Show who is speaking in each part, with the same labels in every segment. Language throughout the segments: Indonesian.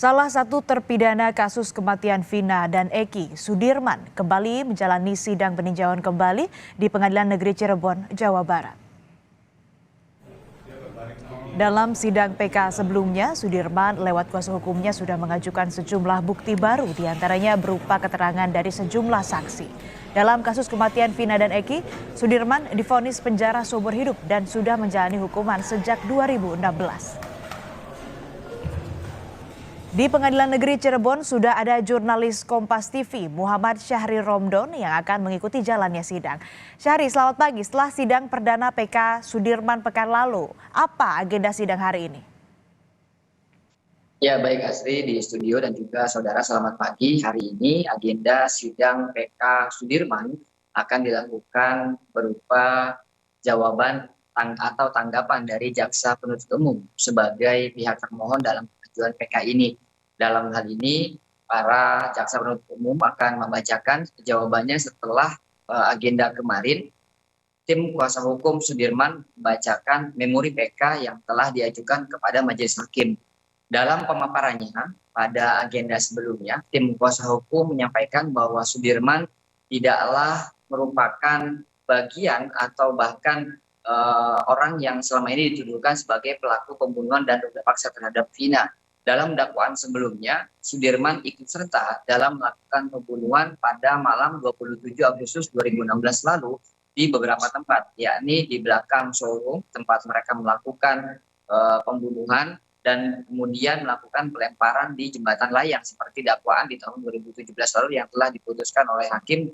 Speaker 1: Salah satu terpidana kasus kematian Vina dan Eki, Sudirman, kembali menjalani sidang peninjauan kembali di Pengadilan Negeri Cirebon, Jawa Barat. Dalam sidang PK sebelumnya, Sudirman lewat kuasa hukumnya sudah mengajukan sejumlah bukti baru, diantaranya berupa keterangan dari sejumlah saksi. Dalam kasus kematian Vina dan Eki, Sudirman divonis penjara seumur hidup dan sudah menjalani hukuman sejak 2016. Di Pengadilan Negeri Cirebon sudah ada jurnalis Kompas TV Muhammad Syahri Romdon yang akan mengikuti jalannya sidang. Syahri, selamat pagi. Setelah sidang perdana PK Sudirman pekan lalu, apa agenda sidang hari ini?
Speaker 2: Ya, baik Asri di studio dan juga saudara, selamat pagi. Hari ini agenda sidang PK Sudirman akan dilakukan berupa jawaban atau tanggapan dari jaksa penuntut umum sebagai pihak termohon dalam pengajuan PK ini. Dalam hal ini, para jaksa penuntut umum akan membacakan jawabannya setelah agenda kemarin. Tim kuasa hukum Sudirman membacakan memori PK yang telah diajukan kepada majelis hakim. Dalam pemaparannya pada agenda sebelumnya, tim kuasa hukum menyampaikan bahwa Sudirman tidaklah merupakan bagian atau bahkan orang yang selama ini dituduhkan sebagai pelaku pembunuhan dan ruda paksa terhadap Vina. Dalam dakwaan sebelumnya, Sudirman ikut serta dalam melakukan pembunuhan pada malam 27 Agustus 2016 lalu di beberapa tempat, yakni di belakang showroom tempat mereka melakukan pembunuhan dan kemudian melakukan pelemparan di jembatan layang seperti dakwaan di tahun 2017 lalu yang telah diputuskan oleh hakim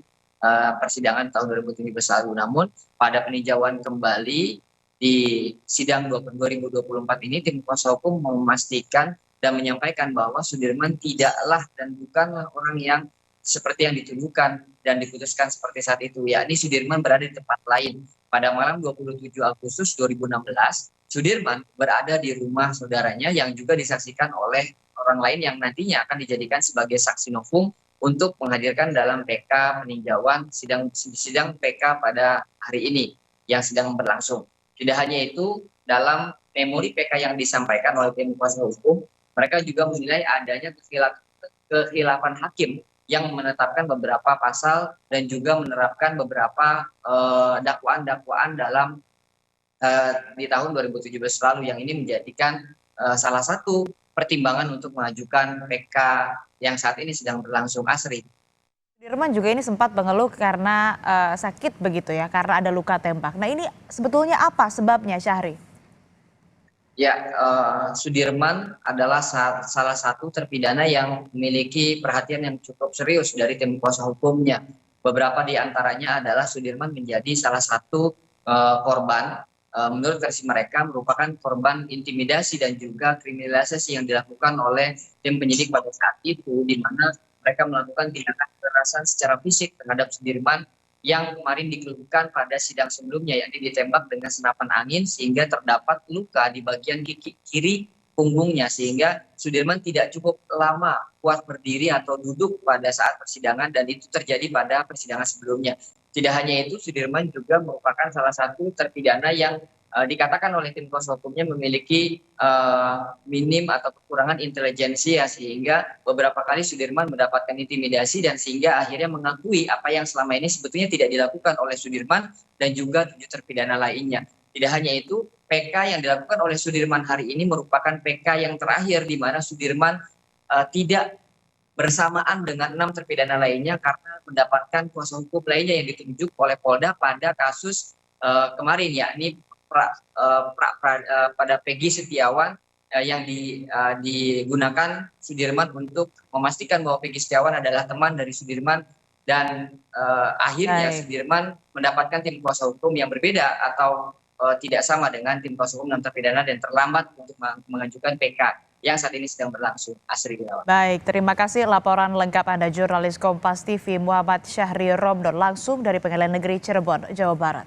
Speaker 2: persidangan tahun 2017 lalu. Namun pada peninjauan kembali di sidang 2024 ini, tim kuasa hukum memastikan dan menyampaikan bahwa Sudirman tidaklah dan bukanlah orang yang seperti yang dituduhkan dan diputuskan seperti saat itu, yakni Sudirman berada di tempat lain. Pada malam 27 Agustus 2016, Sudirman berada di rumah saudaranya yang juga disaksikan oleh orang lain yang nantinya akan dijadikan sebagai saksi novum untuk menghadirkan dalam PK peninjauan sidang PK pada hari ini yang sedang berlangsung. Tidak hanya itu, dalam memori PK yang disampaikan oleh tim kuasa hukum, mereka juga menilai adanya kekhilafan hakim yang menetapkan beberapa pasal dan juga menerapkan beberapa dakwaan-dakwaan dalam di tahun 2017 lalu yang ini menjadikan salah satu pertimbangan untuk mengajukan PK yang saat ini sedang berlangsung, Asri.
Speaker 1: Sudirman juga ini sempat mengeluh karena sakit begitu ya, karena ada luka tembak. Nah ini sebetulnya apa sebabnya, Syahri?
Speaker 2: Ya, Sudirman adalah salah satu terpidana yang memiliki perhatian yang cukup serius dari tim kuasa hukumnya. Beberapa di antaranya adalah Sudirman menjadi salah satu korban, menurut versi mereka merupakan korban intimidasi dan juga kriminalisasi yang dilakukan oleh tim penyidik pada saat itu, di mana mereka melakukan tindakan kekerasan secara fisik terhadap Sudirman yang kemarin dikeluhkan pada sidang sebelumnya, yakni ditembak dengan senapan angin sehingga terdapat luka di bagian kiri punggungnya, sehingga Sudirman tidak cukup lama kuat berdiri atau duduk pada saat persidangan, dan itu terjadi pada persidangan sebelumnya. Tidak hanya itu, Sudirman juga merupakan salah satu terpidana yang dikatakan oleh tim kuasa hukumnya memiliki minim atau kekurangan intelijensi, ya, sehingga beberapa kali Sudirman mendapatkan intimidasi dan sehingga akhirnya mengakui apa yang selama ini sebetulnya tidak dilakukan oleh Sudirman dan juga 7 terpidana lainnya. Tidak hanya itu, PK yang dilakukan oleh Sudirman hari ini merupakan PK yang terakhir di mana Sudirman tidak bersamaan dengan 6 terpidana lainnya karena mendapatkan kuasa hukum lainnya yang ditunjuk oleh Polda pada kasus kemarin, yakni pada Peggy Setiawan yang digunakan Sudirman untuk memastikan bahwa Peggy Setiawan adalah teman dari Sudirman, dan akhirnya Sudirman mendapatkan tim kuasa hukum yang berbeda atau tidak sama dengan tim kuasa hukum 6 terpidana dan terlambat untuk mengajukan PK yang saat ini sedang berlangsung. Asri Gunawan.
Speaker 1: Baik, terima kasih laporan lengkap Anda jurnalis Kompas TV Muhammad Syahri Romdon langsung dari Pengadilan Negeri Cirebon, Jawa Barat.